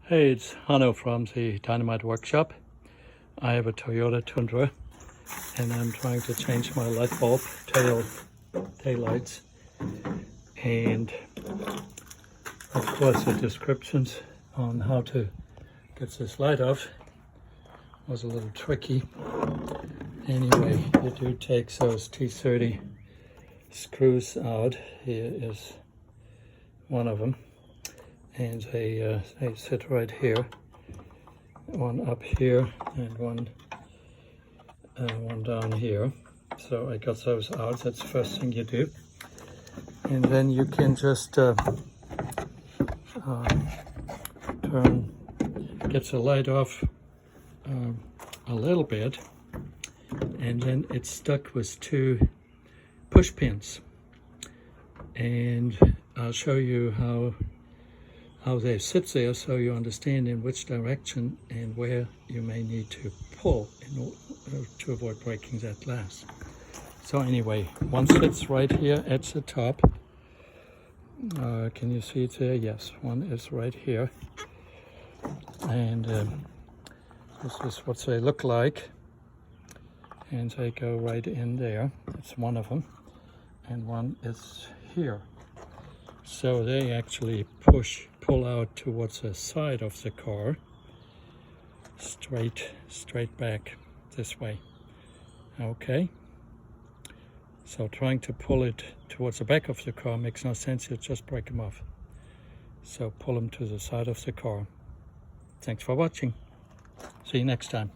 Hey, it's Hanno from the Dynamite Workshop. I have a Toyota Tundra and I'm trying to change my light bulb tail lights, and of course the descriptions on how to get this light off was a little tricky. Anyway, you do take those T30 screws out. Here is one of them, and they sit right here, one up here and one down here. So I got those out. That's the first thing you do, and then you can just get the light off a little bit, and then it's stuck with two push pins, and I'll show you how they sit there so you understand in which direction and where you may need to pull in order to avoid breaking that glass. So anyway, one sits right here at the top. Can you see it there? Yes, one is right here. And this is what they look like. And they go right in there. That's one of them. And one is here. So they actually pull out towards the side of the car, straight back this way. Okay. So trying to pull it towards the back of the car makes no sense. You just break them off. So pull them to the side of the car. Thanks for watching. See you next time.